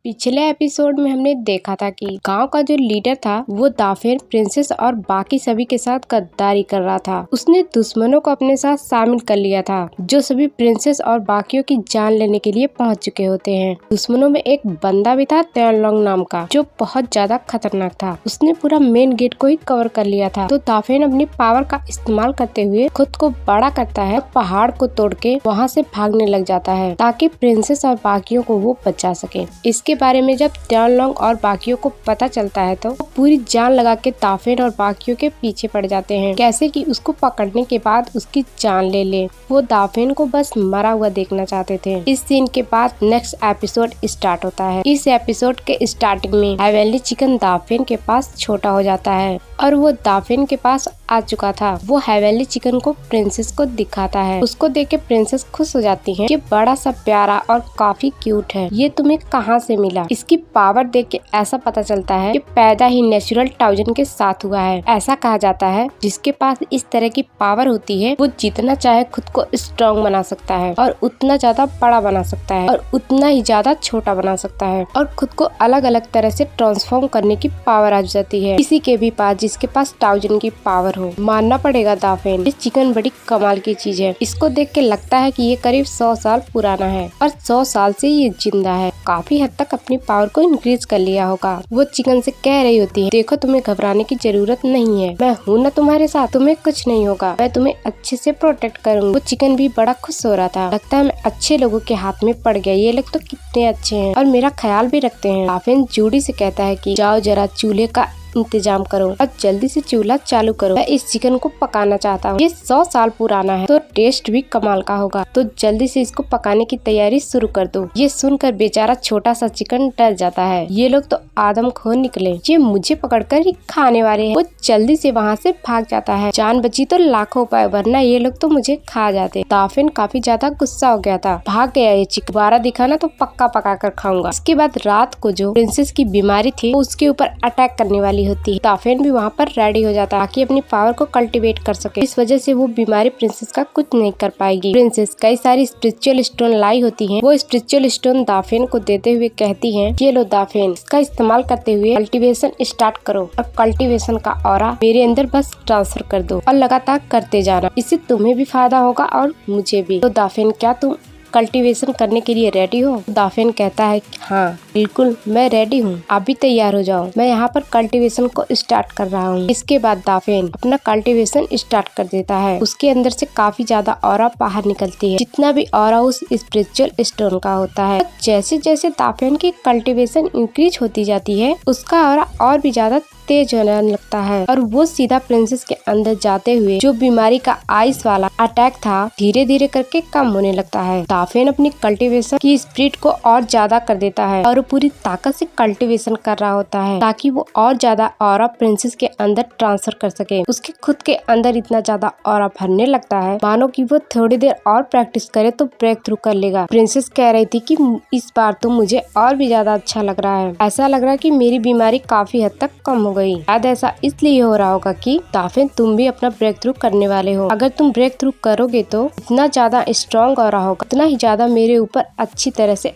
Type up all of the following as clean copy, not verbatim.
पिछले एपिसोड में हमने देखा था कि गांव का जो लीडर था वो दाफेन, प्रिंसेस और बाकी सभी के साथ गद्दारी कर रहा था। उसने दुश्मनों को अपने साथ शामिल कर लिया था, जो सभी प्रिंसेस और बाकियों की जान लेने के लिए पहुंच चुके होते हैं। दुश्मनों में एक बंदा भी था त्यानलोंग नाम का, जो बहुत ज्यादा खतरनाक था। उसने पूरा मेन गेट को ही कवर कर लिया था। तो दाफेन अपनी पावर का इस्तेमाल करते हुए खुद को बड़ा करता है, पहाड़ को तोड़ के वहाँ से भागने लग जाता है ताकि प्रिंसेस और बाकियों को वो बचा सके। इसके बारे में जब त्यानलोंग और बाकियों को पता चलता है तो वो पूरी जान लगा के दाफेन और बाकियों के पीछे पड़ जाते हैं, कैसे कि उसको पकड़ने के बाद उसकी जान ले ले। वो दाफेन को बस मरा हुआ देखना चाहते थे। इस सीन के बाद नेक्स्ट एपिसोड स्टार्ट होता है। इस एपिसोड के स्टार्टिंग में हेवनली चिकन दाफेन के पास छोटा हो जाता है और वो दाफेन के पास आ चुका था। वो हेवनली चिकन को प्रिंसेस को दिखाता है। उसको देख के प्रिंसेस खुश हो जाती है। ये बड़ा सा प्यारा और काफी क्यूट है, ये तुम्हें कहाँ से मिला? इसकी पावर देख के ऐसा पता चलता है कि पैदा ही नेचुरल टाउजन के साथ हुआ है। ऐसा कहा जाता है जिसके पास इस तरह की पावर होती है वो जितना चाहे खुद को स्ट्रॉन्ग बना सकता है और उतना ज्यादा बड़ा बना सकता है और उतना ही ज्यादा छोटा बना सकता है और खुद को अलग अलग तरह से ट्रांसफॉर्म करने की पावर आ जाती है किसी के भी पास जिसके पास टाउजन की पावर हो। मानना पड़ेगा दाफेन, ये चिकन बड़ी कमाल की चीज है। इसको देख के लगता है कि ये करीब 100 साल पुराना है और 100 साल से ये जिंदा है। काफी हद तक अपनी पावर को इंक्रीज कर लिया होगा। वो चिकन से कह रही होती है, देखो तुम्हें घबराने की जरूरत नहीं है, मैं हूँ ना तुम्हारे साथ, तुम्हें कुछ नहीं होगा, मैं तुम्हें अच्छे से प्रोटेक्ट करूँगी। वो चिकन भी बड़ा खुश हो रहा था, लगता है मैं अच्छे लोगों के हाथ में पड़ गया, ये लोग तो कितने अच्छे हैं और मेरा ख्याल भी रखते हैं। दाफेन जूडी से कहता है कि जाओ जरा चूल्हे का इंतजाम करो और जल्दी से चूल्हा चालू करो, मैं इस चिकन को पकाना चाहता हूँ। ये 100 साल पुराना है तो टेस्ट भी कमाल का होगा, तो जल्दी से इसको पकाने की तैयारी शुरू कर दो। ये सुनकर बेचारा छोटा सा चिकन डर जाता है, ये लोग तो आदमखोर निकले, ये मुझे पकड़कर ही खाने वाले हैं। वो जल्दी से वहाँ से भाग जाता है। जान बची तो लाखों उपाय, वरना ये लोग तो मुझे खा जाते। दाफेन काफी ज्यादा गुस्सा हो गया था, भाग गया ये चिकन, दोबारा दिखाना तो पक्का पका कर खाऊंगा। इसके बाद रात को जो प्रिंसेस की बीमारी थी वो उसके ऊपर अटैक करने वाली होती है। दाफेन भी वहाँ पर रेडी हो जाता है ताकि अपनी पावर को कल्टीवेट कर सके। इस वजह से वो बीमारी प्रिंसेस का कुछ नहीं कर पाएगी। प्रिंसेस कई सारी स्पिरिचुअल स्टोन लाई होती हैं। वो स्पिरिचुअल स्टोन दाफेन को देते हुए कहती हैं, ये लो दाफेन, इसका इस्तेमाल करते हुए कल्टीवेशन स्टार्ट करो और कल्टीवेशन का ऑरा मेरे अंदर बस ट्रांसफर कर दो और लगातार करते जाना, इससे तुम्हें भी फायदा होगा और मुझे भी। तो दाफेन, क्या तुम कल्टीवेशन करने के लिए रेडी हो? दाफेन कहता है हाँ बिल्कुल मैं रेडी हूँ, आप भी तैयार हो जाओ, मैं यहाँ पर कल्टीवेशन को स्टार्ट कर रहा हूँ। इसके बाद दाफेन अपना कल्टीवेशन स्टार्ट कर देता है। उसके अंदर से काफी ज्यादा ऑरा बाहर निकलती है, जितना भी ऑरा उस स्पिरिचुअल स्टोन का होता है। जैसे जैसे दाफेन की कल्टीवेशन इंक्रीज होती जाती है उसका ऑरा और भी ज्यादा तेज होने लगता है और वो सीधा प्रिंसेस के अंदर जाते हुए जो बीमारी का आइस वाला अटैक था धीरे धीरे करके कम होने लगता है। दाफेन अपनी कल्टीवेशन की स्पीड को और ज्यादा कर देता है और पूरी ताकत से कल्टीवेशन कर रहा होता है ताकि वो और ज्यादा ऑरा प्रिंसेस के अंदर ट्रांसफर कर सके। उसके खुद के अंदर इतना ज्यादा ऑरा भरने लगता है मानो कि वो थोड़ी देर और प्रैक्टिस करे तो ब्रेक थ्रू कर लेगा। प्रिंसेस कह रही थी कि इस बार तो मुझे और भी ज्यादा अच्छा लग रहा है, ऐसा लग रहा है कि मेरी बीमारी काफी हद तक कम हो गई। शायद ऐसा इसलिए हो रहा होगा कि दाफेन तुम भी अपना ब्रेक थ्रू करने वाले हो। अगर तुम ब्रेक थ्रू करोगे तो इतना ज्यादा स्ट्रॉन्ग हो रहा होगा, इतना ही ज्यादा मेरे ऊपर अच्छी तरह से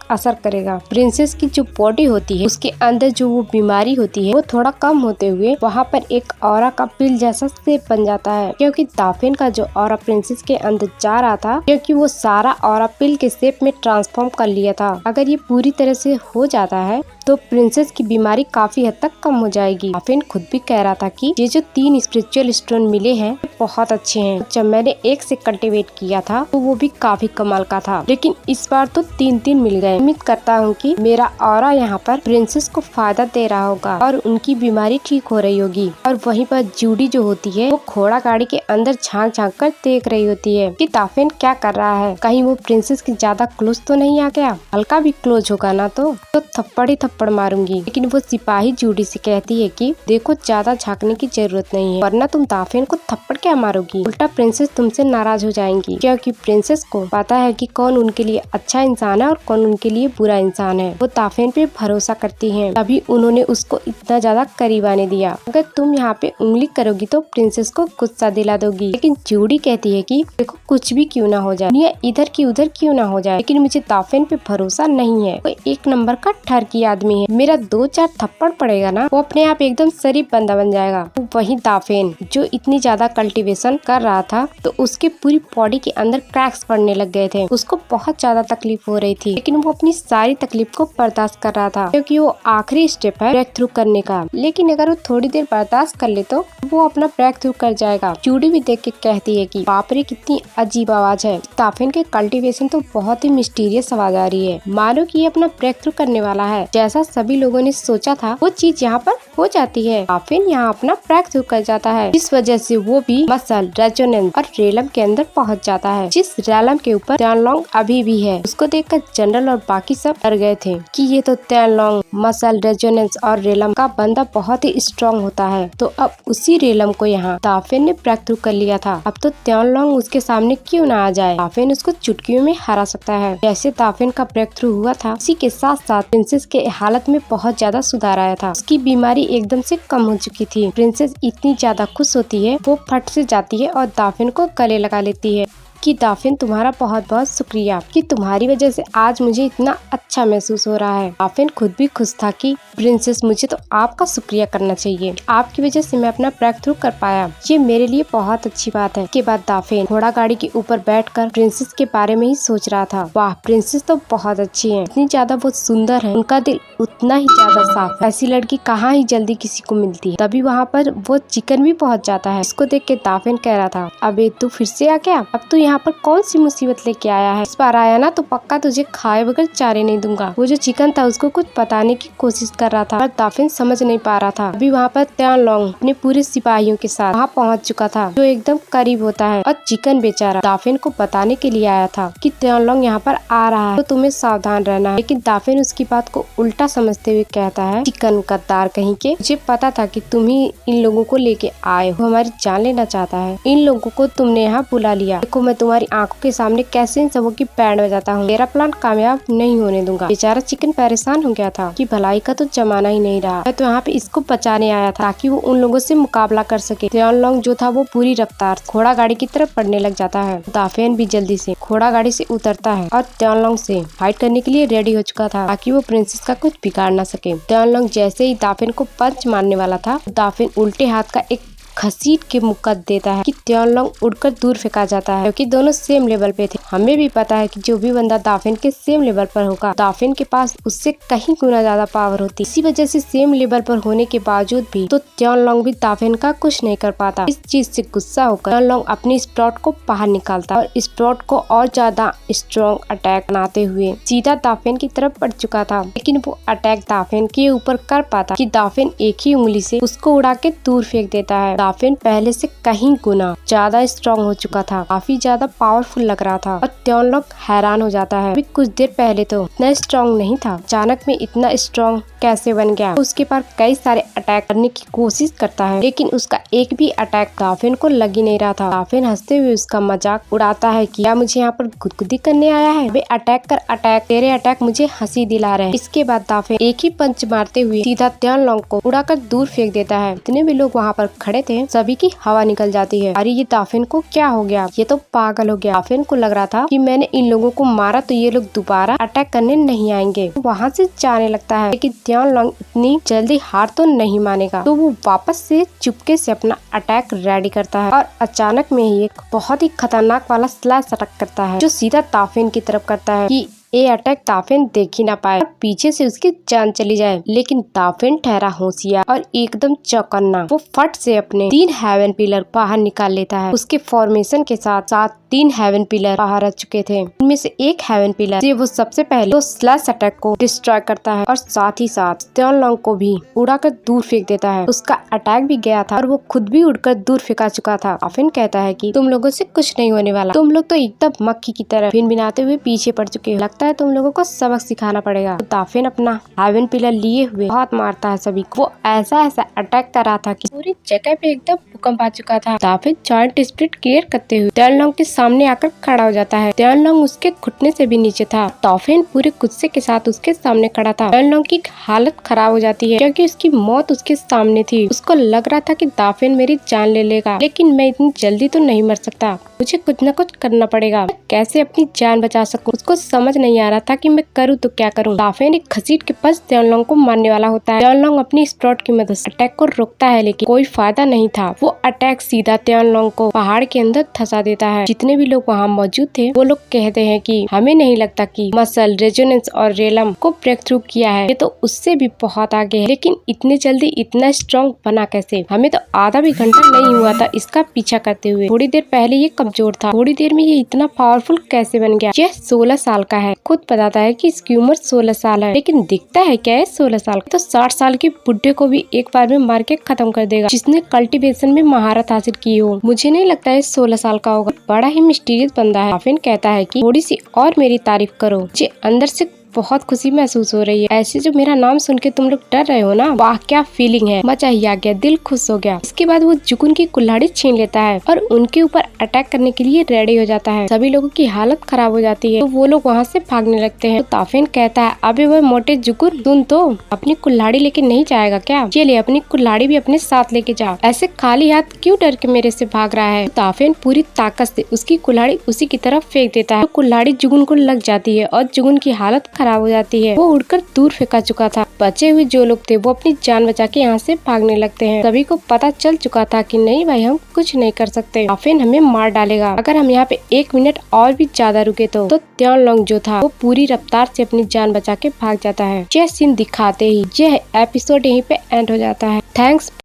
असर करेगा। प्रिंसेस की जो बॉडी होती है उसके अंदर जो वो बीमारी होती है वो थोड़ा कम होते हुए वहाँ पर एक ऑरा का पिल जैसा शेप बन जाता है, क्योंकि दाफेन का जो ऑरा प्रिंसेस के अंदर जा रहा था, क्योंकि वो सारा ऑरा पिल के शेप में ट्रांसफॉर्म कर लिया था। अगर ये पूरी तरह से हो जाता है तो प्रिंसेस की बीमारी काफी हद तक कम हो जाएगी। दाफेन खुद भी कह रहा था कि ये जो 3 स्पिरिचुअल स्टोन मिले हैं बहुत अच्छे हैं। जब मैंने एक से कल्टीवेट किया था तो वो भी काफी कमाल का था, लेकिन इस बार तो 3 मिल गए। उम्मीद करता हूँ कि मेरा ऑरा यहाँ पर प्रिंसेस को फायदा दे रहा होगा और उनकी बीमारी ठीक हो रही होगी। और वहीं पर जूडी जो होती है वो घोड़ा गाड़ी के अंदर झांक झांक कर देख रही होती है कि दाफेन क्या कर रहा है, कहीं वो प्रिंसेस की ज्यादा क्लोज तो नहीं आ गया। हल्का भी क्लोज होगा ना तो थप्पड़ ही थप्पड़ थप्पड़ मारूंगी। लेकिन वो सिपाही जूडी से कहती है कि देखो ज्यादा झांकने की जरूरत नहीं है, वरना तुम दाफेन को थप्पड़ क्या मारोगी, उल्टा प्रिंसेस तुमसे नाराज हो जाएंगी, क्योंकि प्रिंसेस को पता है कि कौन उनके लिए अच्छा इंसान है और कौन उनके लिए बुरा इंसान है। वो दाफेन पे भरोसा करती है, तभी उन्होंने उसको इतना ज्यादा करीब आने दिया। अगर तुम यहाँ पे उंगली करोगी तो प्रिंसेस को गुस्सा दिला दोगी। लेकिन जूडी कहती है कि देखो कुछ भी क्यों ना हो जाए, दुनिया इधर की उधर क्यों ना हो जाए, लेकिन मुझे दाफेन पे भरोसा नहीं है। वो एक नंबर का ठरकी आदमी है, मेरा 2-4 थप्पड़ पड़ेगा ना वो अपने आप एकदम शरीफ बंदा बन जाएगा। वही दाफेन जो इतनी ज्यादा कल्टीवेशन कर रहा था तो उसके पूरी बॉडी के अंदर क्रैक्स पड़ने लग गए थे। उसको बहुत ज्यादा तकलीफ हो रही थी, लेकिन वो अपनी सारी तकलीफ को बर्दाश्त कर रहा था, क्योंकि वो आखिरी स्टेप है ब्रेक थ्रू करने का। लेकिन अगर वो थोड़ी देर बर्दाश्त कर ले तो वो अपना ब्रेक थ्रू कर जाएगा। जूडी भी देख के कहती है कि बाप रे कितनी अजीब आवाज है, दाफेन के कल्टीवेशन तो बहुत ही मिस्टीरियस आवाज आ रही है, मानो कि ये अपना ब्रेक थ्रू करने वाला है। जैसा सभी लोगों ने सोचा था वो चीज यहाँ पर हो जाती है। दाफेन यहाँ अपना ब्रेक थ्रू कर जाता है, इस वजह से वो भी मसल, रेजोनेंस और रेलम के अंदर पहुँच जाता है, जिस रेलम के ऊपर त्यानलोंग अभी भी है। उसको देखकर जनरल और बाकी सब डर गए थे कि ये तो त्यानलोंग, मसल, रेजोनेंस और रेलम का बंदा बहुत ही स्ट्रॉन्ग होता है। तो अब उसी रेलम को यहाँ दाफेन ने ब्रेक थ्रू कर लिया था, अब तो त्यानलोंग उसके सामने क्यों ना आ जाए। दाफेन उसको चुटकियों में हरा सकता है। जैसे दाफेन का ब्रेक थ्रू हुआ था, उसी के साथ साथ प्रिंसेस के हालत में बहुत ज्यादा सुधार आया था। उसकी बीमारी एकदम से कम हो चुकी थी। प्रिंसेस इतनी ज्यादा खुश होती है, वो फट से जाती है और दाफेन को गले लगा लेती है कि दाफेन तुम्हारा बहुत बहुत शुक्रिया कि तुम्हारी वजह से आज मुझे इतना अच्छा महसूस हो रहा है। दाफेन खुद भी खुश था कि प्रिंसेस मुझे तो आपका शुक्रिया करना चाहिए, आपकी वजह से मैं अपना ब्रेक थ्रू कर पाया, ये मेरे लिए बहुत अच्छी बात है। के बाद दाफेन घोड़ा गाड़ी के ऊपर बैठकर प्रिंसेस के बारे में ही सोच रहा था। वाह, प्रिंसेस तो बहुत अच्छी है, इतनी ज्यादा वो सुंदर है, उनका दिल उतना ही ज्यादा साफ है, ऐसी लड़की कहाँ ही जल्दी किसी को मिलती है। तभी वहाँ पर वो चिकन भी पहुँच जाता है। इसको देख के दाफेन कह रहा था, अबे तू फिर से आ गया, अब तू यहाँ पर कौन सी मुसीबत लेके आया है, इस बार आया ना तो पक्का तुझे खाए बगैर चारे नहीं दूंगा। वो जो चिकन था उसको कुछ बताने की कोशिश कर रहा था, पर दाफेन समझ नहीं पा रहा था। अभी वहाँ पर त्यानलोंग अपने पूरे सिपाहियों के साथ वहाँ पहुँच चुका था, जो एकदम करीब होता है, और चिकन बेचारा दाफेन को बताने के लिए आया था कि त्यानलोंग यहाँ पर आ रहा है तो तुम्हें सावधान रहना है। लेकिन दाफेन उसकी बात को उल्टा समझते हुए कहता है, चिकन गद्दार कहीं के, मुझे पता था कि तुम ही इन लोगों को लेके आए हो, हमारी जान लेना चाहता है, इन लोगों को तुमने यहाँ बुला लिया, देखो मैं तुम्हारी आंखों के सामने कैसे इन सबों की बैंड बजाता हूँ, तेरा प्लान कामयाब नहीं होने दूंगा। बेचारा चिकन परेशान हो गया था कि भलाई का तो जमाना ही नहीं रहा, मैं तो यहाँ पे इसको बचाने आया था ताकि वो उन लोगों से मुकाबला कर सके। त्यानलोंग जो था वो पूरी रफ्तार घोड़ा गाड़ी की तरफ बढ़ने लग जाता है। दाफेन भी जल्दी से घोड़ा गाड़ी से उतरता है और त्यानलोंग से फाइट करने के लिए रेडी हो चुका था ताकि वो प्रिंसेस का कुछ बिगाड़ ना सके। त्यानलोंग जैसे ही दाफेन को पंच मारने वाला था, दाफेन उल्टे हाथ का एक घसीट के मुक्का देता है कि त्यानलोंग उड़कर दूर फेंका जाता है, क्योंकि दोनों सेम लेवल पे थे। हमें भी पता है कि जो भी बंदा दाफेन के सेम लेवल पर होगा, दाफेन के पास उससे कहीं गुना ज्यादा पावर होती। इसी वजह से सेम लेवल पर होने के बावजूद भी तो त्यानलोंग भी दाफेन का कुछ नहीं कर पाता। इस चीज से गुस्सा होकर त्यानलोंग अपनी स्प्रॉट को बाहर निकालता और स्प्रॉट को और ज्यादा स्ट्रॉन्ग अटैक बनाते हुए सीधा दाफेन की तरफ बढ़ चुका था। लेकिन वो अटैक दाफेन के ऊपर कर पाता कि दाफेन एक ही उंगली से उसको उड़ा के दूर फेंक देता है। दाफेन पहले से कहीं गुना ज्यादा स्ट्रॉन्ग हो चुका था, काफी ज्यादा पावरफुल लग रहा था, और त्यानलोंग हैरान हो जाता है, अभी कुछ देर पहले तो इतना स्ट्रॉन्ग नहीं था, अचानक में इतना स्ट्रॉन्ग कैसे बन गया। उसके पास कई सारे अटैक करने की कोशिश करता है, लेकिन उसका एक भी अटैक दाफेन को लग ही नहीं रहा था। दाफेन हंसते हुए उसका मजाक उड़ाता है कि क्या मुझे यहाँ पर गुदगुदी करने आया है, वे अटैक कर अटैक, तेरे अटैक मुझे हंसी दिला रहे हैं। इसके बाद दाफेन एक ही पंच मारते हुए सीधा त्यानलोंग को उड़ाकर दूर फेंक देता है। जितने भी लोग वहाँ पर खड़े थे सभी की हवा निकल जाती है। अरे ये दाफेन को क्या हो गया, ये तो पागल हो गया। दाफेन को लग रहा था कि मैंने इन लोगों को मारा तो ये लोग दोबारा अटैक करने नहीं आएंगे, वहाँ से जाने लगता है। लेकिन त्यानलोंग इतनी जल्दी हार तो नहीं मानेगा, तो वो वापस से चुपके से अपना अटैक रेडी करता है और अचानक में ही एक बहुत ही खतरनाक वाला स्लैश अटैक करता है, जो सीधा दाफेन की तरफ करता है कि ये अटैक दाफेन देख ही ना पाए और पीछे से उसकी जान चली जाए। लेकिन दाफेन ठहरा होशियार और एकदम चौकन्ना, वो फट से अपने 3 हेवन पिलर बाहर निकाल लेता है। उसके फॉर्मेशन के साथ साथ 3 हेवन पिलर बाहर आ चुके थे। उनमें से एक हेवन पिलर से वो सबसे पहले तो स्लैश अटैक को डिस्ट्रॉय करता है और साथ ही साथ त्यानलोंग को भी उड़ाकर दूर फेंक देता है। उसका अटैक भी गया था और वो खुद भी उड़कर दूर फेंका चुका था। दाफेन कहता है कि तुम लोगों से कुछ नहीं होने वाला, तुम लोग तो एकदम मक्खी की तरह भिनभिनाते हुए पीछे पड़ चुके हो, लगता है तुम लोगों को सबक सिखाना पड़ेगा। तो दाफिन अपना हेवन पिलर लिए हुए बहुत मारता है सभी को। वो ऐसा अटैक कर रहा था कि पूरी जगह पे एकदम भूकंप आ चुका था। दाफिन जॉइंट स्प्लिट क्लियर करते हुए तियानलोंग के सामने आकर खड़ा हो जाता है। तियानलोंग उसके घुटने से भी नीचे था। दाफिन पूरे गुस्से के साथ उसके सामने खड़ा था। तियानलोंग की हालत खराब हो जाती है क्योंकि उसकी मौत उसके सामने थी। उसको लग रहा था कि दाफिन मेरी जान ले लेगा, लेकिन मैं इतनी जल्दी तो नहीं मर सकता। मुझे कुछ न कुछ करना पड़ेगा। कैसे अपनी जान बचा सकूं? उसको समझ नहीं आ रहा था कि मैं करूं तो क्या करूं। दाफिन एक घसीट के पास तियानलोंग को मारने वाला होता है। तियानलोंग अपनी स्प्रॉट की मदद से अटैक को रोकता है, लेकिन कोई फायदा नहीं था। वो अटैक सीधा तियानलोंग को पहाड़ के अंदर धंसा देता है। जितने भी लोग वहाँ मौजूद थे वो लोग कहते हैं कि हमें नहीं लगता कि मसल, रेजोनेंस और रेलम को ब्रेक थ्रू किया है। ये तो उससे भी बहुत आगे है, लेकिन इतने जल्दी इतना स्ट्रॉन्ग बना कैसे? हमें तो आधा भी घंटा नहीं हुआ था इसका पीछा करते हुए। थोड़ी देर पहले ये कमजोर था, थोड़ी देर में ये इतना पावरफुल कैसे बन गया? यह 16 साल का है। खुद बताता है कि इसकी उम्र 16 साल है, लेकिन दिखता है क्या है 16 साल का? तो 60 साल के बुढ़े को भी एक बार में मार के खत्म कर देगा, जिसने कल्टीवेशन में महारत हासिल की हो। मुझे नहीं लगता है 16 साल का होगा। बड़ा ही मिस्टीरियस बंदा है। दाफिन कहता है कि थोड़ी सी और मेरी तारीफ करो। मुझे अंदर से बहुत खुशी महसूस हो रही है। ऐसे जो मेरा नाम सुन के तुम लोग डर रहे हो ना, वाह क्या फीलिंग है। मजा ही आ गया, दिल खुश हो गया। इसके बाद वो जुगुन की कुल्हाड़ी छीन लेता है और उनके ऊपर अटैक करने के लिए रेडी हो जाता है। सभी लोगों की हालत खराब हो जाती है, तो वो लोग वहाँ से भागने लगते हैं। तो दाफिन कहता है, अबे वो मोटे जुगुन, तुम तो अपनी कुल्हाड़ी लेके नहीं जाएगा क्या? ये ले, अपनी कुल्हाड़ी भी अपने साथ लेके जाओ। ऐसे खाली हाथ क्यों डर के मेरे से भाग रहा है? तो दाफिन पूरी ताकत से उसकी कुल्हाड़ी उसी की तरफ फेंक देता है। तो कुल्हाड़ी जुगुन को लग जाती है और जुगुन की हालत खराब हो जाती है। वो उड़कर दूर फेंका चुका था। बचे हुए जो लोग थे वो अपनी जान बचा के यहाँ से भागने लगते हैं। सभी को पता चल चुका था कि नहीं भाई, हम कुछ नहीं कर सकते, दाफिन हमें मार डालेगा अगर हम यहाँ पे 1 मिनट और भी ज्यादा रुके तो तियानलोंग जो था वो पूरी रफ्तार से अपनी जान बचा के भाग जाता है। यह सीन दिखाते ही यह एपिसोड यहीं पे एंड हो जाता है। थैंक्स।